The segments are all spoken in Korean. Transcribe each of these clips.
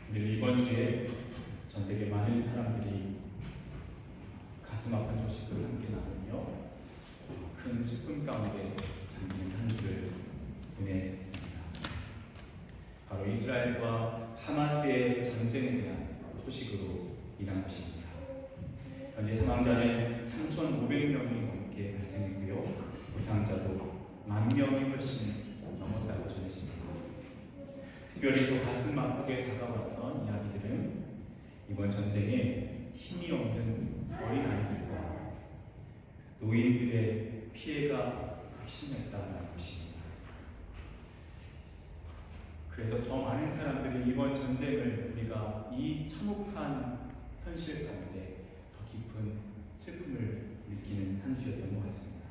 우리는 이번 주에 전 세계 많은 사람들이 가슴 아픈 소식을 함께 나누며 큰 슬픔 가운데 잠긴 한 주를 보냈습니다. 바로 이스라엘과 하마스의 전쟁에 대한 소식으로 인한 것입니다. 현재 사망자는 3,500명이 넘게 발생했고요. 부상자도 10,000명이 훨씬 넘었다고 전해집니다. 특별히 또 가슴 아프게 다가왔던 이야기들은 이번 전쟁에 힘이 없는 어린아이들과 노인들의 피해가 극심했다는 것입니다. 그래서 더 많은 사람들이 이번 전쟁을 우리가 이 참혹한 현실 가운데 더 깊은 슬픔을 느끼는 한 주였던 것 같습니다.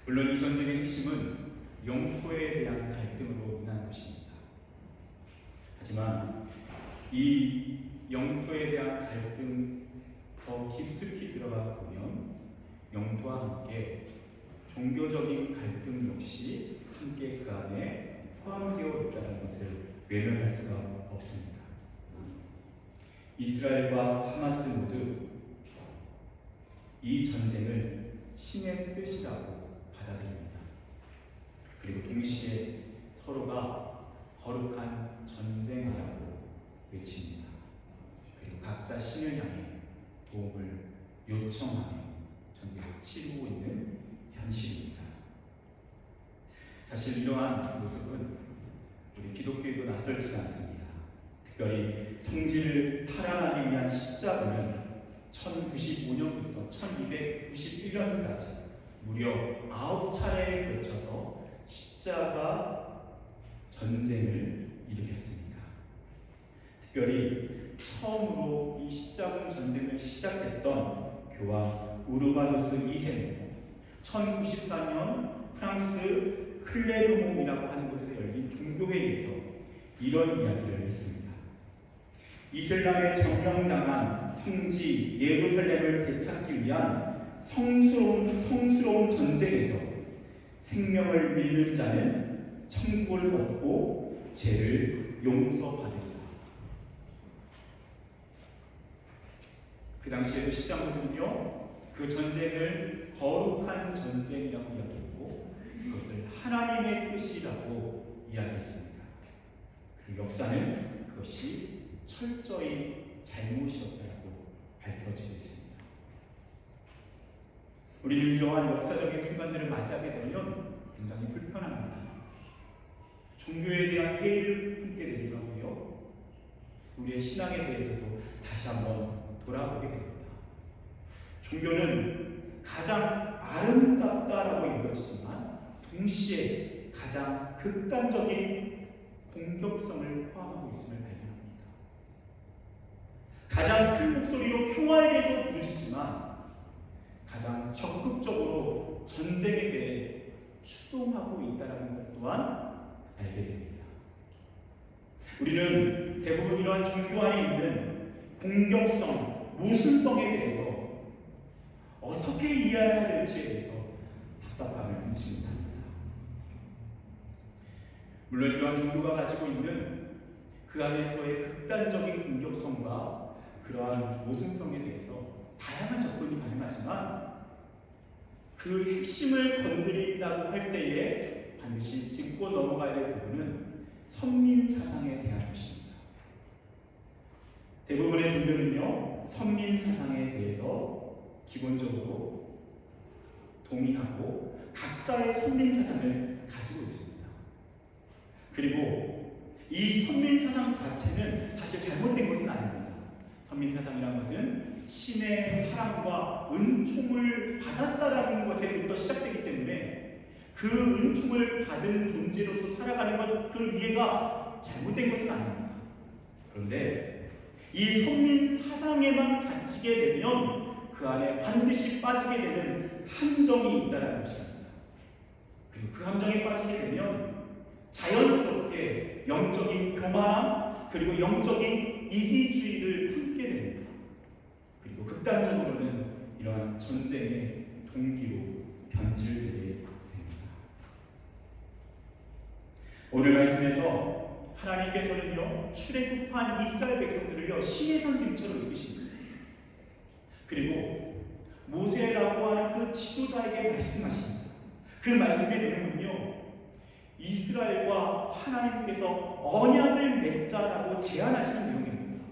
물론 이 전쟁의 핵심은 영토에 대한 갈등으로 인한 것입니다. 하지만 이 영토에 대한 갈등 더 깊숙이 들어가 보면 영토와 함께 종교적인 갈등 역시 함께 그 안에 포함되어 있다는 것을 외면할 수가 없습니다. 이스라엘과 하마스 모두 이 전쟁을 신의 뜻이라고 받아들입니다. 그리고 동시에 서로가 거룩한 전쟁이라고 외칩니다. 그리고 각자 신을 향해 도움을 요청하며 전쟁을 치르고 있는 현실입니다. 사실 이러한 모습은 우리 기독교에도 낯설지 않습니다. 특별히 성질을 탈환하기 위한 십자군은 1095년부터 1291년까지 무려 9차례에 걸쳐서 십자가 전쟁을 일으켰습니다. 특별히 처음으로 이 십자군 전쟁을 시작했던 교황 우르바누스 2세는 1094년 프랑스 클레르몽이라고 하는 곳에서 열린 종교회의에서 이런 이야기를 했습니다. 이슬람에 점령당한 성지 예루살렘을 되찾기 위한 성스러운 전쟁에서 생명을 잃는 자는 천국을 얻고 죄를 용서받으리라. 그 당시에도 십자군은요, 그 전쟁을 거룩한 전쟁이라고 이야기했고 그것을 하나님의 뜻이라고 이야기했습니다. 그 역사는 그것이 철저히 잘못이었다고 밝혀지고 있습니다. 우리는 이러한 역사적인 순간들을 맞이하게 되면 굉장히 불편합니다. 종교에 대한 회의를 품게 되기도 하고요. 우리의 신앙에 대해서도 다시 한번 돌아보게 됩니다. 종교는 가장 아름답다라고 여겨지지만 동시에 가장 극단적인 공격성을 포함하고 있음을 발견합니다. 가장 큰 목소리로 평화에 대해서 부르시지만 가장 적극적으로 전쟁에 대해 추동하고 있다는 것 또한 알게 됩니다. 우리는 대부분 이러한 종교 안에 있는 공격성, 모순성에 대해서 어떻게 이해해야 될지에 대해서 답답함을 금치 못합니다. 물론 이러한 종교가 가지고 있는 그 안에서의 극단적인 공격성과 그러한 모순성에 대해서 다양한 접근이 가능하지만 그 핵심을 건드린다고 할 때에 반드시 짚고 넘어가야 될 부분은 선민사상에 대한 것입니다. 대부분의 종교는요, 선민사상에 대해서 기본적으로 동의하고 각자의 선민사상을 가지고 있습니다. 그리고 이 선민사상 자체는 사실 잘못된 것은 아닙니다. 선민사상이라는 것은 신의 사랑과 은총을 받았다라는 것에부터 시작되기 때문에 그 은총을 받은 존재로서 살아가는 것, 그 이해가 잘못된 것은 아닙니다. 그런데 이 선민사상에만 갇히게 되면 그 안에 반드시 빠지게 되는 함정이 있다는 것입니다. 그리고 그 함정에 빠지게 되면 자연스럽게 영적인 교만함 그리고 영적인 이기주의를 품게 됩니다. 그리고 극단적으로는 이러한 전쟁의 동기로 변질되게 됩니다. 오늘 말씀에서 하나님께서는요 출애굽한 이스라엘 백성들을요 신의 선생처럼 이끄십니다. 그리고 모세라고 하는 그 지도자에게 말씀하십니다. 그 말씀의 내용은요 이스라엘과 하나님께서 언약을 맺자라고 제안하시는 내용입니다.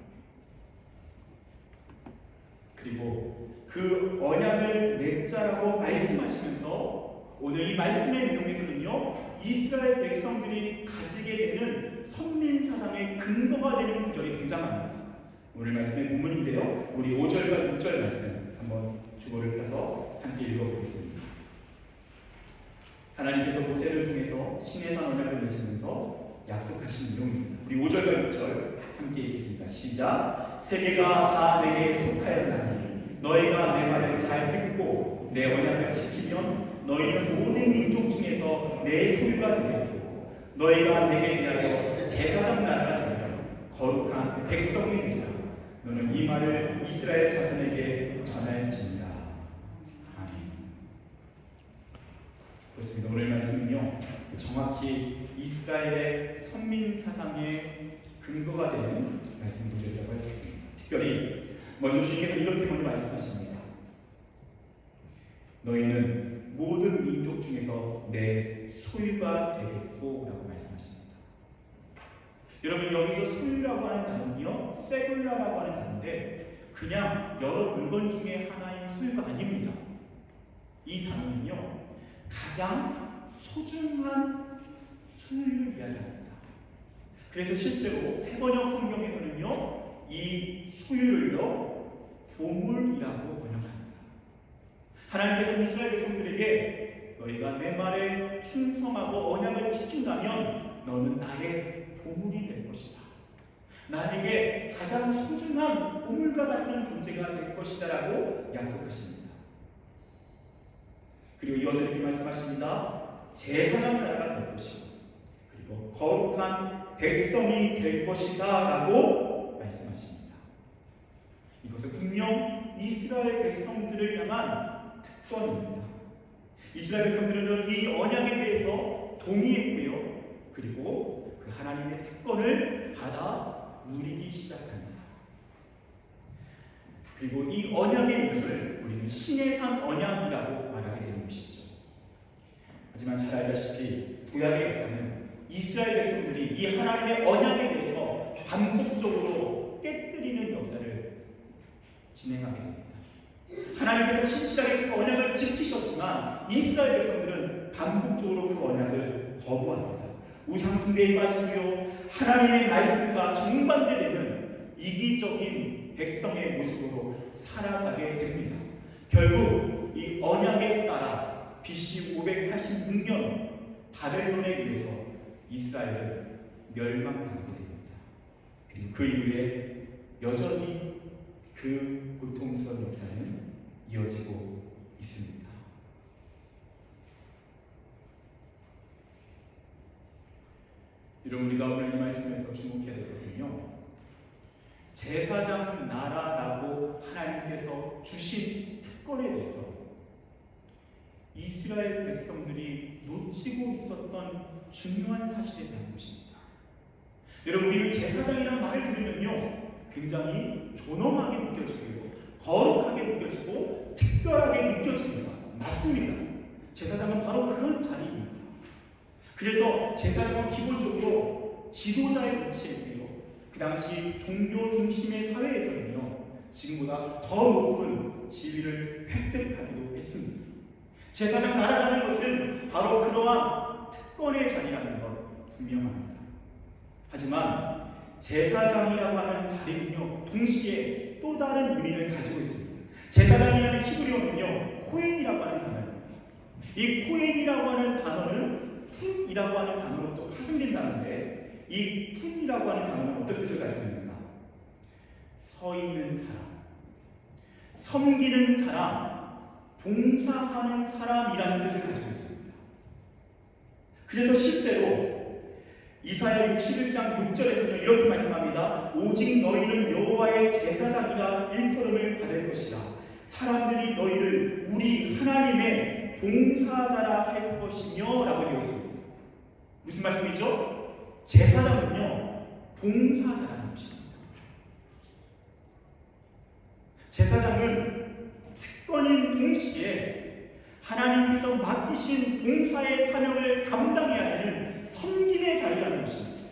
그리고 그 언약을 맺자라고 말씀하시면서 오늘 이 말씀의 내용에서는요 이스라엘 백성들이 가지게 되는 선민사상의 근거가 되는 구절이 등장합니다. 오늘 말씀의 본문인데요 우리 5절과 6절 말씀 한번 주보를 펴서 함께 읽어보겠습니다. 하나님께서 모세를 통해서 시내산 언약을 맺으면서 약속하신 내용입니다. 우리 5절과 6절 함께 읽겠습니다. 시작. 세계가 다 내게 속하였나니 너희가 내 말을 잘 듣고 내 언약을 지키면 너희는 모든 민족 중에서 내 소유가 되겠고 너희가 내게 대하여 제사장 나라가 되며 거룩한 백성이 되리라. 너는 이 말을 이스라엘 자손에게 전할지니라. 아멘. 그렇습니다. 오늘 말씀은요 정확히 이스라엘의 선민 사상의 근거가 되는 말씀 구절이라고 할 수 있습니다. 특별히 먼저 주님께서 이렇게 먼저 말씀하십니다. 너희는 모든 민족 중에서 내 소유가 되겠고 라고 말씀하십니다. 여러분 여기서 소유라고 하는 단어는요 세굴라라고 하는 단어인데 그냥 여러 물건 중에 하나인 소유가 아닙니다. 이 단어는요 가장 소중한 소유를 이야기합니다. 그래서 실제로 세번역 성경에서는요 이 소유를요 보물이라고 번역합니다. 하나님께서 이스라엘 백성들에게 너희가 내 말에 충성하고 언약을 지킨다면 너는 나의 보물이 될 것이다. 나에게 가장 소중한 보물과 같은 존재가 될 것이다 라고 약속하십니다. 그리고 이어서 이렇게 말씀하십니다. 제사장 나라가 될 것이고 그리고 거룩한 백성이 될 것이다 라고 말씀하십니다. 이것은 분명 이스라엘 백성들을 향한 특권입니다. 이스라엘 백성들은 이 언약에 대해서 동의했고요. 그리고 그 하나님의 특권을 받아 누리기 시작합니다. 그리고 이 언약의 이름을 우리는 신의 산 언약이라고 말하게 되는 것이죠. 하지만 잘 알다시피 구약의 역사는 이스라엘 백성들이 이 하나님의 언약에 대해서 반복적으로 깨뜨리는 역사를 진행하게 됩니다. 하나님께서 신실하게 그 언약을 지키셨지만 이스라엘 백성들은 반복적으로 그 언약을 거부합니다. 우상 숭배에 빠지고요 하나님의 말씀과 정반대되는 이기적인 백성의 모습으로 살아가게 됩니다. 결국 이 언약에 따라 BC 586년 바벨론에 의해서 이스라엘은 멸망당하게 됩니다. 그리고 그 이후에 여전히 그 고통스러운 역사는 이어지고 있습니다. 여러분 우리가 오늘 이 말씀에서 주목해야 될 것은요 제사장 나라라고 하나님께서 주신 특권에 대해서 이스라엘 백성들이 놓치고 있었던 중요한 사실에 대한 것입니다. 여러분 우리는 제사장이라는 말을 들으면요 굉장히 존엄하게 느껴지고요 거룩하게 느껴지고 특별하게 느껴집니다. 맞습니다. 제사장은 바로 그런 자리입니다. 그래서 제사장은 기본적으로 지도자의 위치이고요 그 당시 종교 중심의 사회에서는요 지금보다 더 높은 지위를 획득하기도 했습니다. 제사장 나라라는 것은 바로 그러한 특권의 자리라는 것 분명합니다. 하지만 제사장이라고 하는 자리는요 동시에 또 다른 의미를 가지고 있습니다. 제사장이라는 히브리어는요 코헨이라고 하는 단어입니다. 이 코헨이라고 하는 단어는 쿤이라고 하는 단어로 또 파생된다는데 이 쿤이라고 하는 단어는 어떤 뜻을 가지고 있는가? 서 있는 사람, 섬기는 사람, 봉사하는 사람이라는 뜻을 가지고 있습니다. 그래서 실제로 이사야 61장 6절에서는 이렇게 말씀합니다. 오직 너희는 여호와의 제사장이라 일컬음을 받을 것이라. 사람들이 너희를 우리 하나님의 봉사자라 할 것이며 라고 되어 있습니다. 무슨 말씀이죠? 제사장은요, 봉사자라는 것입니다. 제사장은 특권인 동시에 하나님께서 맡기신 봉사의 사명을 감당해야 하는 섬김의 자리라는 것입니다.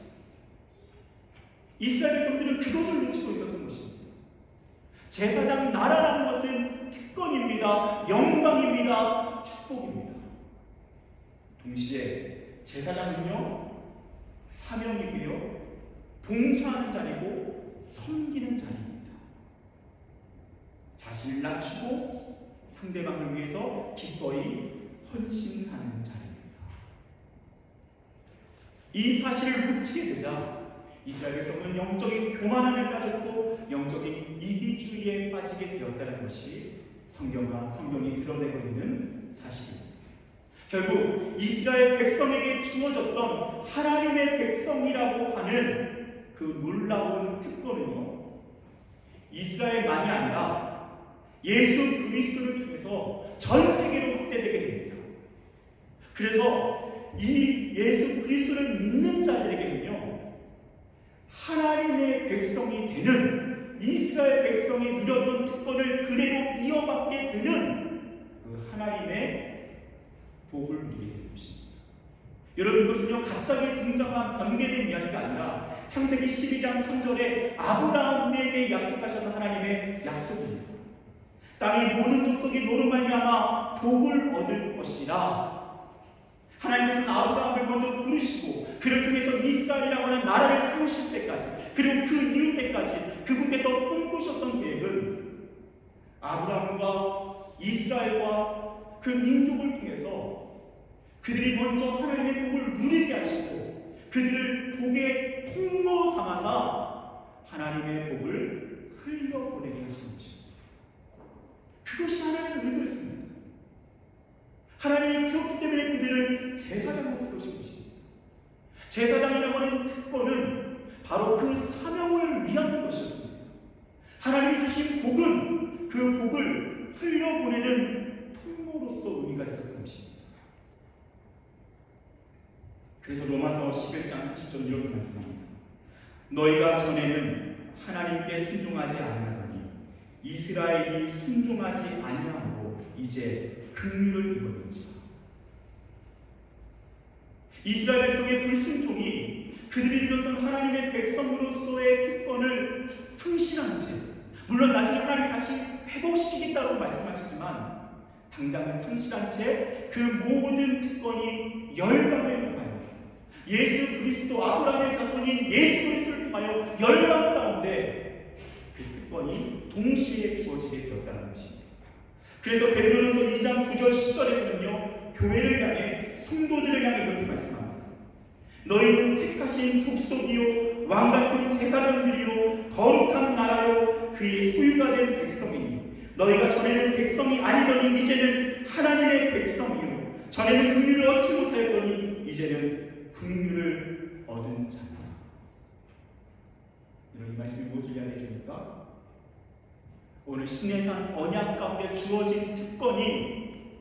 이스라엘 백성들은 그것을 놓치고 있었던 것입니다. 제사장 나라라는 것은 특권입니다. 영광입니다. 축복입니다. 동시에 제사장은요, 사명이고요, 봉사하는 자리고 섬기는 자리입니다. 자신을 낮추고 상대방을 위해서 기꺼이 헌신하는 자리입니다. 이 사실을 묻히게 되자 이스라엘 백성은 영적인 교만함에 빠졌고 영적인 이기주의에 빠지게 되었다는 것이 성경이 드러내고 있는 사실입니다. 결국 이스라엘 백성에게 주어졌던 하나님의 백성이라고 하는 그 놀라운 특권은요, 이스라엘만이 아니라 예수 그리스도를 통해서 전 세계로 확대되게 됩니다. 그래서 이 예수 그리스도를 믿는 자들에게는요, 하나님의 백성이 되는, 이스라엘 백성이 누렸던 특권을 그대로 이어받게 되는 그 하나님의 복을 누리게 되는 것입니다. 여러분, 이것은요, 갑자기 등장한 변개된 이야기가 아니라 창세기 12장 3절에 아브라함에게 약속하셨던 하나님의 약속입니다. 땅의 모든 족속이 너로 말미암아 복을 얻을 것이라. 하나님께서는 아브라함을 먼저 부르시고 그를 통해서 이스라엘이라고 하는 나라를 세우실 때까지, 그리고 그 이후 때까지 그분께서 꿈꾸셨던 계획은 아브라함과 이스라엘과 그 민족을 통해서 그들이 먼저 하나님의 복을 누리게 하시고 그들을 복의 통로 삼아서 하나님의 복을 흘려보내게 하시는 것입니다. 그것이 하나님의 의도였습니다. 하나님이 그렇기 때문에 그들을 제사장으로 세우신 것입니다. 제사장이라고 하는 특권은 바로 그 사명을 위한 것이었습니다. 하나님이 주신 복은 그 복을 흘려보내는 통로로서 의미가 있었던 것입니다. 그래서 로마서 11장 30절 이렇게 말씀합니다. 너희가 전에는 하나님께 순종하지 아니하더니 이스라엘이 순종하지 아니함으로 이제 긍휼을 입었는지라. 이스라엘 백성의 불순종이 그들이 누렸던 하나님의 백성으로서의 특권을 상실한 채, 물론 나중에 하나님이 다시 회복시키겠다고 말씀하시지만 당장은 상실한 채 그 모든 특권이 열방을 통하여, 예수 그리스도 아브라함의 자손인 예수 그리스도를 통하여 열방 가운데 그 특권이 동시에 주어지게 되었다는 것입니다. 그래서 베드로전서 2장 9절 10절에서는요, 교회를 향해, 성도들을 향해 이렇게 말씀합니다. 너희는 택하신 족속이요 왕같은 제사장들이요 거룩한 나라요 그의 소유가 된 백성이니 너희가 전에는 백성이 아니더니 이제는 하나님의 백성이요 전에는 긍휼을 얻지 못하였더니 이제는 긍휼을 얻은 자라. 이런 이 말씀이 무엇을 이야기해 줍니까? 오늘 시내산 언약 가운데 주어진 특권이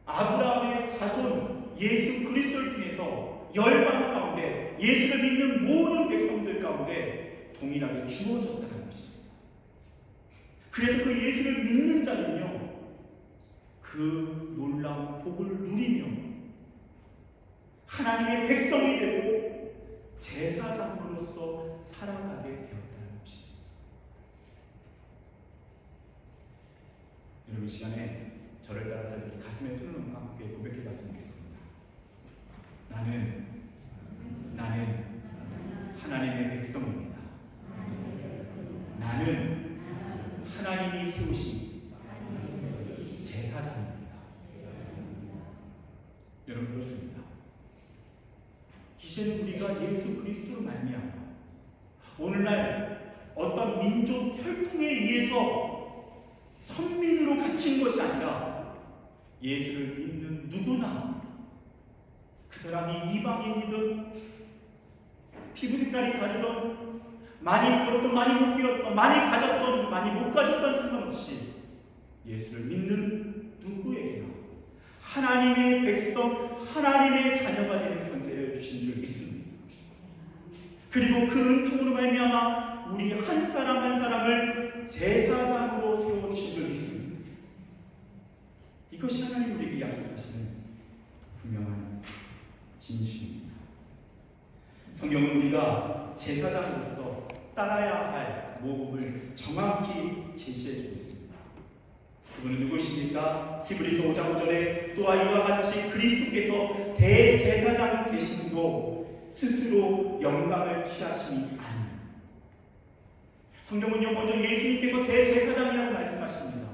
아브라함의 자손 예수 그리스도를 통해서 열방 가운데 예수를 믿는 모든 백성들 가운데 동일하게 주어졌다는 것입니다. 그래서 그 예수를 믿는 자는요, 그 놀라운 복을 누리며 하나님의 백성이 되고 제사장으로서 살아가게 되었다는 것입니다. 여러분, 이 시간에 저를 따라서 이렇게 가슴에 손을 얹고 함께 고백해 봤으면 좋겠습니다. 나는 하나님의 백성입니다. 나는 하나님이 세우신 제사장입니다. 여러분, 그렇습니다. 이제는 우리가 예수 그리스도로 말미암아 오늘날 어떤 민족 혈통에 의해서 선민으로 갇힌 것이 아니라 예수를 믿는 누구나, 그 사람이 이방인이든 피부 색깔이 다르든 많이 벌었던 많이 못 배웠던 많이 가졌던 많이 못 가졌던 상관없이 예수를 믿는 누구에게나 하나님의 백성, 하나님의 자녀가 되는 권세를 주신 줄 믿습니다. 그리고 그 은총으로 말미암아 우리 한 사람 한 사람을 제사장으로 세워주신 줄 믿습니다. 이것이 하나님 우리에게 약속하시는 분명한 진실입니다. 성경은 우리가 제사장으로서 따라야 할 모범을 정확히 제시해주고 있습니다. 그분은 누구십니까? 히브리서 5장 5절에 또한 이와 같이 그리스도께서 대제사장 되심도 스스로 영광을 취하심이 아니라. 성경은요 먼저 예수님께서 대제사장이라고 말씀하십니다.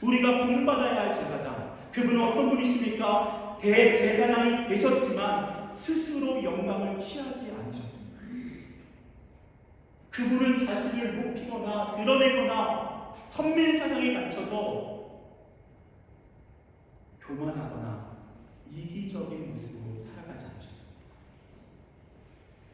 우리가 본받아야 할 제사장, 그분은 어떤 분이십니까? 대제사장이 되셨지만 스스로 영광을 취하지 않으셨습니다. 그분은 자신을 높이거나 드러내거나 선민사상에 갇혀서 교만하거나 이기적인 모습으로 살아가지 않으셨습니다.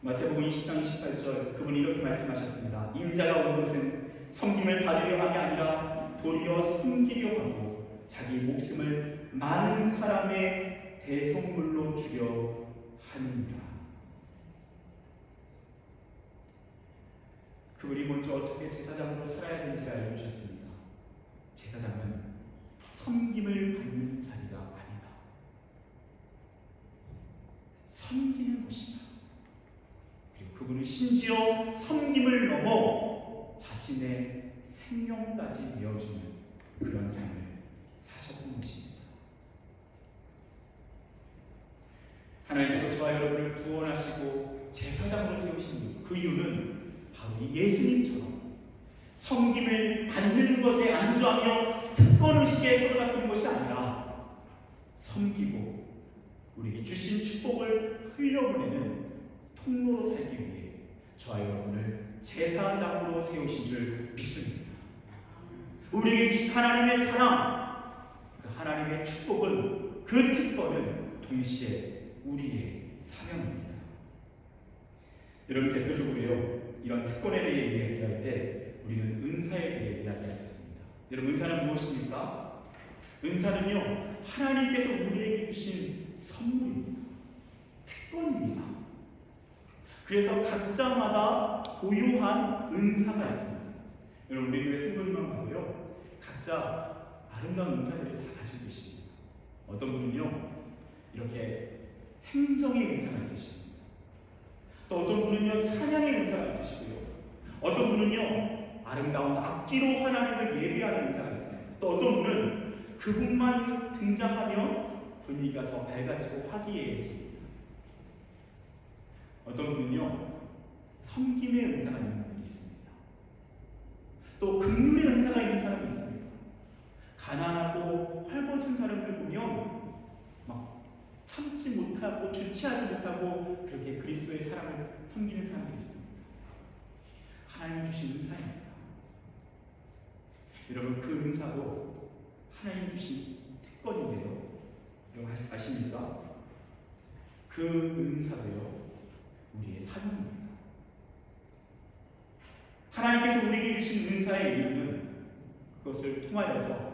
마태복음 20장 28절 그분이 이렇게 말씀하셨습니다. 인자가 온 것은 섬김을 받으려 함이 아니라 도리어 섬기려 하고 자기 목숨을 많은 사람의 대속물로 주려 함입니다. 그분이 먼저 어떻게 제사장으로 살아야 되는지를 알려주셨습니다. 제사장은 섬김을 받는 자리가 아니다. 섬기는 것이다. 그리고 그분은 심지어 섬김을 넘어 자신의 생명까지 내어주는 그런 삶을 사셨던 것입니다. 하나님께서 저와 여러분을 구원하시고 제사장으로 세우신 그 이유는 바로 이 예수님처럼 섬김을 받는 것에 안주하며 특권의식에 서로다투는 것이 아니라 섬기고 우리에게 주신 축복을 흘려보내는 통로로 살기 위해 저와 여러분을 제사장으로 세우신 줄 믿습니다. 우리에게 주신 하나님의 사랑, 그 하나님의 축복은, 그 특권은 동시에 우리의 사명입니다. 여러분, 대표적으로요 이런 특권에 대해 이야기할 때 우리는 은사에 대해 이야기했었습니다. 여러분, 은사는 무엇입니까? 은사는요 하나님께서 우리에게 주신 선물입니다. 특권입니다. 그래서 각자마다 고유한 은사가 있습니다. 여러분, 우리 교회 성도님만 봐도요 각자 아름다운 은사들을 다 가지고 계십니다. 어떤 분은요 이렇게 행정의 은사가 있으십니다. 또 어떤 분은요 찬양의 은사가 있으시고요. 어떤 분은요 아름다운 악기로 하나님을 예배하는 은사가 있습니다. 또 어떤 분은 그분만 등장하면 분위기가 더 밝아지고 화기애애해집니다. 어떤 분은요 섬김의 은사가 있는 분이 있습니다. 또 긍휼의 은사가 있는 사람이 있습니다. 가난하고 헐벗은 사람을 보면 막 참지 못하고 주체하지 못하고 그렇게 그리스도의 사랑을 섬기는 사람들이 있습니다. 하나님 주신 은사입니다. 여러분, 그 은사도 하나님 주신 특권인데요. 여러분 아십니까? 그 은사도요 우리의 사명입니다. 하나님께서 우리에게 주신 은사의 이유는 그것을 통하여서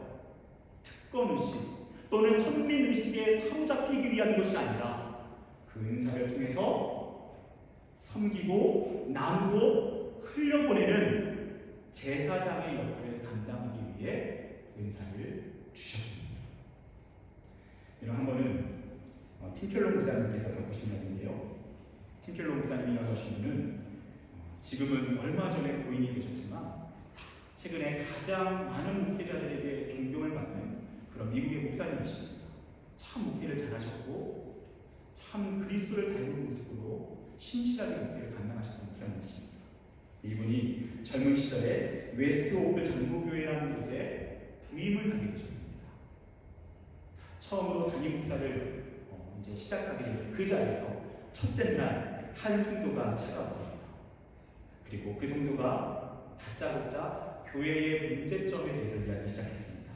특권의식 또는 선민의식에 사로잡히기 위한 것이 아니라 그 은사를 통해서 섬기고 나누고 흘려보내는 제사장의 역할을 감당하기 위해 은사를 주셨습니다. 이런 한 번은 팀켈러 목사님께서 겪으신 일인데요. 팀켈러 목사님이라고 하신 분은 지금은 얼마 전에 고인이 되셨지만 최근에 가장 많은 목회자들에게 존경을 받는 그런 미국의 목사님이십니다. 참 목회를 잘하셨고 참 그리스도를 닮은 모습으로 신실하게 목회를 감당하셨던 목사님이십니다. 이분이 젊은 시절에 웨스트 오크 전도교회라는 곳에 부임을 하게 되셨습니다. 처음으로 담임 목사를 이제 시작하게 된 그 자리에서 첫째 날 한 성도가 찾아왔습니다. 그리고 그 성도가 다짜고짜 교회의 문제점에 대해서 이야기하기 시작했습니다.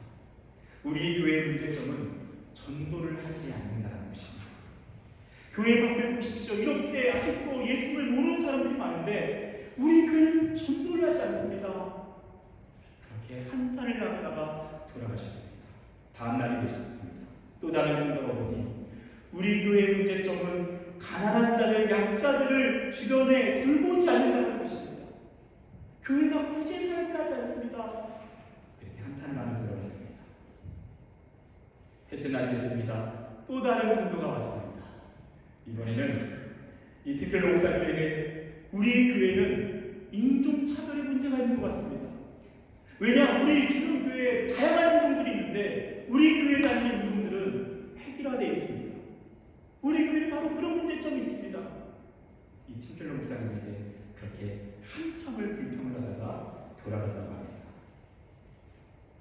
우리 교회의 문제점은 전도를 하지 않는다는 것입니다. 교회 밖을 보십시오. 이렇게 아직도 예수를 모르는 사람들이 많은데 우리 교회는 전도를 하지 않습니다. 그렇게 한탄을 나누다가 돌아가셨습니다. 다음 날이 되셨습니다. 또 다른 성도가 보니 우리 교회의 문제점은 가난한 자를 약자들을 주변에 돌보지 않는다는 것입니다. 교회가 구제 사역을 하지 않습니다. 이렇게 한탄을 나누어 들어갔습니다. 셋째 날이 됐습니다. 또 다른 성도가 왔습니다. 이번에는 이 티켈로 목사님에게 우리 교회는 인종차별의 문제가 있는 것 같습니다. 왜냐? 우리 주는 교회에 다양한 인종들이 있는데 우리 교회에 다니는 인종들은 획일화되어 있습니다. 우리 교회는 바로 그런 문제점이 있습니다. 이 티켈로 목사님에게 그렇게 한참을 불평을 하다가 돌아갔다고 합니다.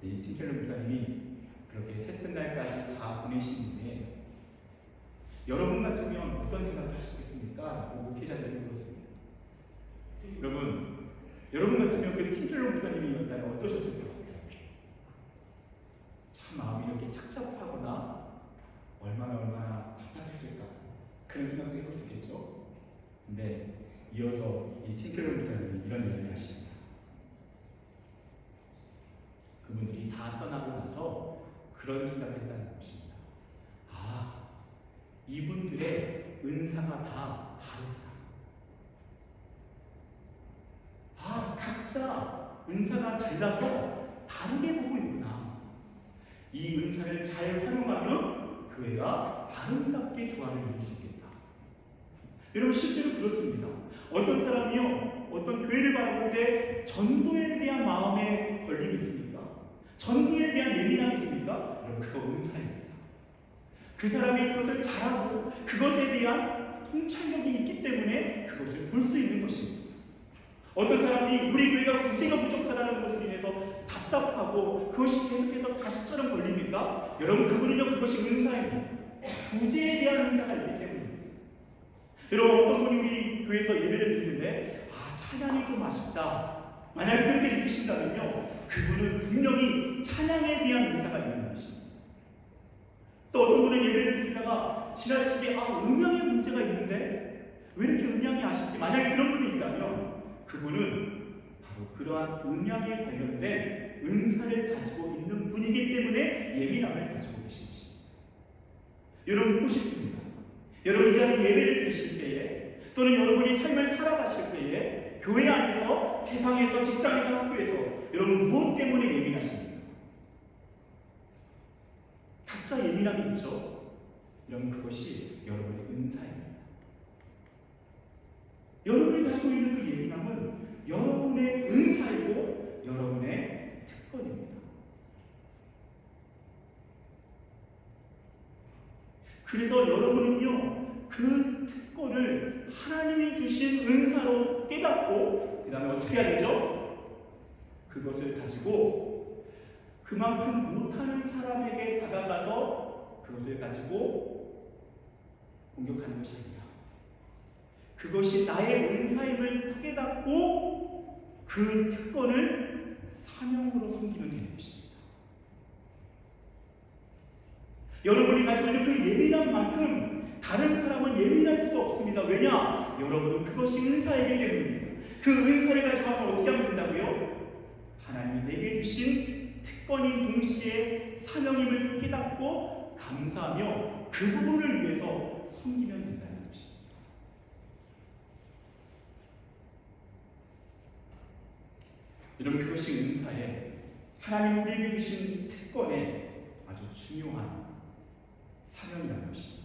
이 티켈로 목사님이 그렇게 셋째 날까지 다 보내시는데 여러분 같으면 어떤 생각을 하시겠습니까? 목회자들이 그렇습니다. 여러분 같으면 그 티켈로 목사님이었다면 어떠셨을 것 같아요? 참 마음이 이렇게 착잡하거나 얼마나 답답했을까 그런 생각도 해볼 수 있겠죠. 근데 이어서 이 티켈로 목사님이 이런 이야기를 하십니다. 그분들이 다 떠나고 나서 그런 생각을 했다는 것입니다. 이분들의 은사가 다 다르다. 각자 은사가 달라서 다르게 보고 있구나. 이 은사를 잘 활용하면 교회가 아름답게 조화를 이룰 수 있겠다. 여러분 실제로 그렇습니다. 어떤 사람이요, 어떤 교회를 바라볼 때 전도에 대한 마음에 걸림이 있습니까? 전도에 대한 예민함이 있습니까? 여러분 그거 은사입니다. 그 사람이 그것을 잘하고 그것에 대한 통찰력이 있기 때문에 그것을 볼 수 있는 것입니다. 어떤 사람이 우리 교회가 구제가 부족하다는 것으로 인해서 답답하고 그것이 계속해서 가시처럼 걸립니까? 여러분 그분은요 그것이 은사입니다. 구제에 대한 은사가 있기 때문입니다. 여러분 어떤 분이 우리 교회에서 예배를 드리는데 찬양이 좀 아쉽다. 만약에 그렇게 느끼신다면요 그분은 분명히 찬양에 대한 은사가 있는 것입니다. 또 어떤 분은 예배를 드리다가 지나치게 음향에 문제가 있는데 왜 이렇게 음향이 아쉽지? 만약에 그런 분이 있다면 그분은 바로 그러한 음향에 관련된 은사를 가지고 있는 분이기 때문에 예민함을 가지고 계신 것입니다. 여러분 묻고 싶습니다. 여러분 이 자리에 예배를 드리실 때에 또는 여러분이 삶을 살아가실 때에 교회 안에서, 세상에서, 직장에서, 학교에서 여러분 무엇 때문에 예민하십니까? 각자 예민함이 있죠. 여러분 그것이 여러분의 은사입니다. 여러분이 가지고 있는 그 예민함은 여러분의 은사이고 여러분의 특권입니다. 그래서 여러분은요 그 특권을 하나님이 주신 은사로 깨닫고 그 다음에 어떻게 해야 되죠? 그것을 가지고 그만큼 못하는 사람에게 다가가서 그것을 가지고 공격하는 것이 아니라 그것이 나의 은사임을 깨닫고 그 특권을 사명으로 섬기면 되는 것입니다. 여러분이 가지고 있는 그 예민한 만큼 다른 사람은 예민할 수가 없습니다. 왜냐? 여러분은 그것이 은사이기 때문입니다. 그 은사를 가지고 하면 어떻게 하면 된다고요? 하나님이 내게 주신 특권이 동시에 사명임을 깨닫고 감사하며 그 부분을 위해서 섬기면 된다는 것입니다. 여러분 그것이 은사에 하나님 우리에게 주신 특권에 아주 중요한 사명이라는 것입니다.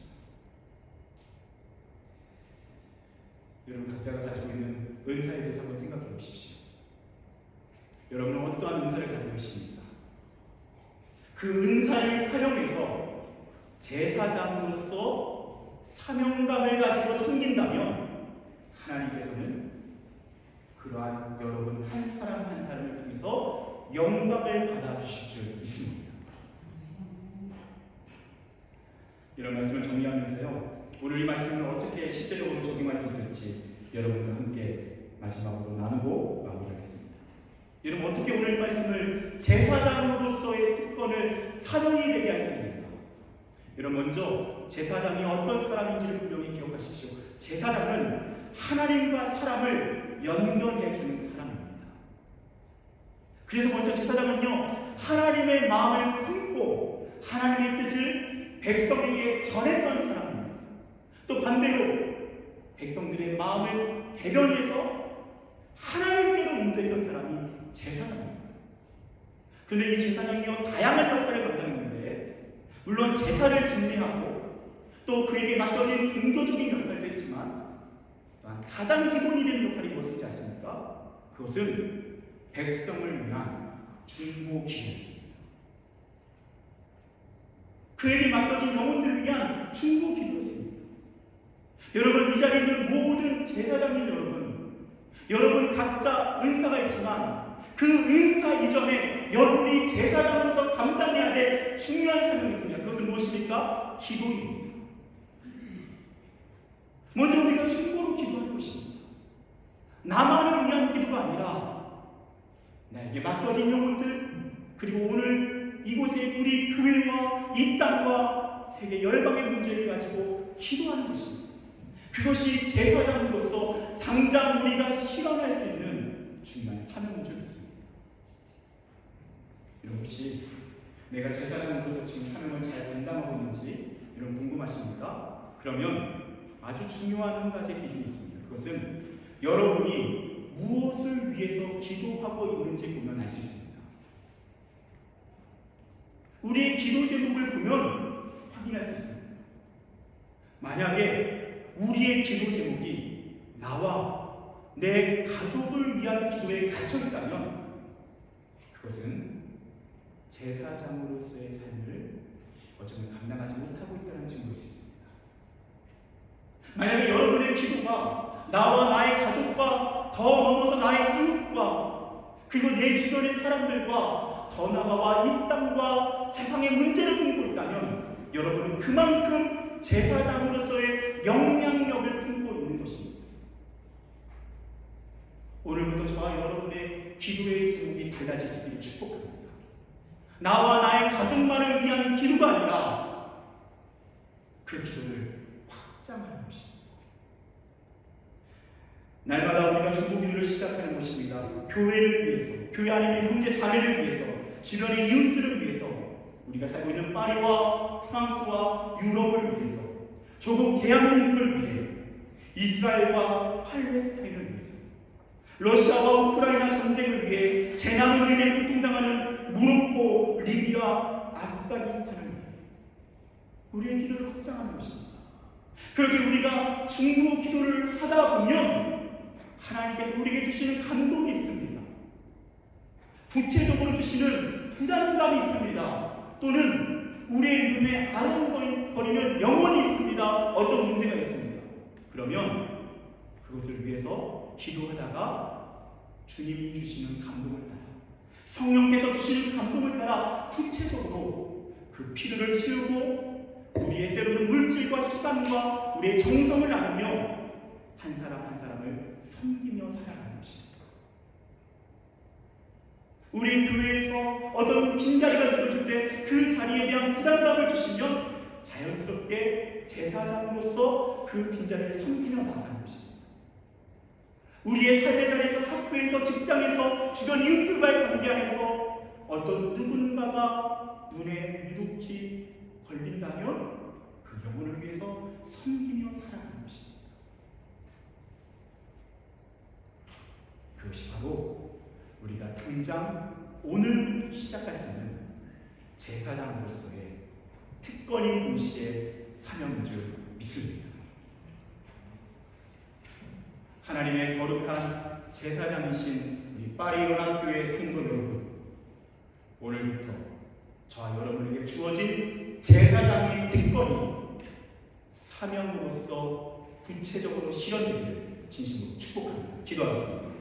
여러분 각자가 가지고 있는 은사에 대해서 한번 생각해 보십시오. 여러분은 어떠한 은사를 가지고 계십니까? 그 은사를 활용해서 제사장으로서 사명감을 가지고 섬긴다면 하나님께서는 그러한 여러분 한 사람 한 사람을 통해서 영광을 받아주실 줄 믿습니다. 이런 말씀을 정리하면서요 오늘 이 말씀을 어떻게 실제적으로 적용할 수 있을지 여러분과 함께 마지막으로 나누고 마무리하겠습니다. 여러분 어떻게 오늘 이 말씀을 제사장으로서의 특권을 사명이 되게 할 수 있는가? 여러분 먼저 제사장이 어떤 사람인지를 분명히 기억하십시오. 제사장은 하나님과 사람을 연결해 주는 사람입니다. 그래서 먼저 제사장은요 하나님의 마음을 품고 하나님의 뜻을 백성에게 전했던 사람입니다. 또 반대로 백성들의 마음을 대변해서 하나님께로 인도했던 사람이 제사장입니다. 그런데 이 제사장이요 다양한 역할을 감당했는데 물론 제사를 진행하고 또 그에게 맡겨진 종교적인 역할도 했지만 가장 기본이 되는 역할이 무엇인지 아십니까? 그것은 백성을 위한 중보 기도였습니다. 그에게 맡겨진 영혼들을 위한 중보 기도였습니다. 여러분, 이 자리에 있는 모든 제사장님 여러분 각자 은사가 있지만 그 은사 이전에 여러분이 제사장으로서 감당해야 될 중요한 사명이 있습니다. 그것은 무엇입니까? 기도입니다. 먼저 우리가 중보로 기도하는 것입니다. 나만을 위한 기도가 아니라 나에게 맡겨진 영혼들, 그리고 오늘 이곳에 우리 교회와 이 땅과 세계 열방의 문제를 가지고 기도하는 것입니다. 그것이 제사장으로서 당장 우리가 실현할 수 있는 중요한 사명이었습니다. 여러분, 혹시 내가 제사장으로서 지금 사명을 잘 감당하고 있는지 여러분 궁금하십니까? 그러면 아주 중요한 한 가지 기준이 있습니다. 그것은 여러분이 무엇을 위해서 기도하고 있는지 보면 알 수 있습니다. 우리의 기도 제목을 보면 확인할 수 있습니다. 만약에 우리의 기도 제목이 나와 내 가족을 위한 기도에 갇혀 있다면 그것은 제사장으로서의 삶을 어쩌면 감당하지 못하고 있다는 증거일 수 있습니다. 만약에 여러분의 기도가 나와 나의 가족과 더 넘어서 나의 이웃과 그리고 내 주변의 사람들과 더 나아가 이 땅과 세상의 문제를 품고 있다면 여러분은 그만큼 제사장으로서의 영향력을 품고 있는 것입니다. 오늘부터 저와 여러분의 기도의 제목이 달라질 수 있기를 축복합니다. 나와 나의 가족만을 위한 기도가 아니라 그 기도를 확장하는 것입니다. 날마다 우리가 중보기도를 시작하는 것입니다. 교회를 위해서, 교회 안에 있는 형제 자매를 위해서, 주변의 이웃들을 위해서, 우리가 살고 있는 파리와 프랑스와 유럽을 위해서, 조국 대한민국을 위해, 이스라엘과 팔레스타인을 위해서, 러시아와 우크라이나 전쟁을 위해 재난으로 인해 고통당하는 모로코, 리비아, 아프가니스탄을 위해 우리의 기도를 확장하는 것입니다. 그렇게 우리가 중보 기도를 하다 보면 하나님께서 우리에게 주시는 감동이 있습니다. 구체적으로 주시는 부담감이 있습니다. 또는 우리의 눈에 아른거리는 영혼이 있습니다. 어떤 문제가 있습니다. 그러면 그것을 위해서 기도하다가 주님이 주시는 감동을 따라, 성령께서 주시는 감동을 따라 구체적으로 그 필요를 채우고 우리의 때로는 물질과 시간과 우리의 정성을 나누며 한 사람 한 사람을 섬기며 살아가는 것입니다. 우리 교회에서 어떤 빈자리가 느껴질 때 그 자리에 대한 부담감을 주시면 자연스럽게 제사장으로서 그 빈자리를 섬기며 나가는 것입니다. 우리의 삶의 자리에서, 학교에서, 직장에서, 주변 이웃들과의 관계 안에서 어떤 누군가가 눈에 유독히 걸린다면 그 영혼을 위해서 섬기며 살아가는 것입니다. 그것이 바로 우리가 당장 오늘부터 시작할 수 있는 제사장으로서의 특권인 동시에 사명인 줄 믿습니다. 하나님의 거룩한 제사장이신 우리 파리 연합교회 성도 여러분, 오늘부터 저와 여러분에게 주어진 제사장의 특권이 사명으로서 구체적으로 실현되기를 진심으로 축복합니다. 기도하겠습니다.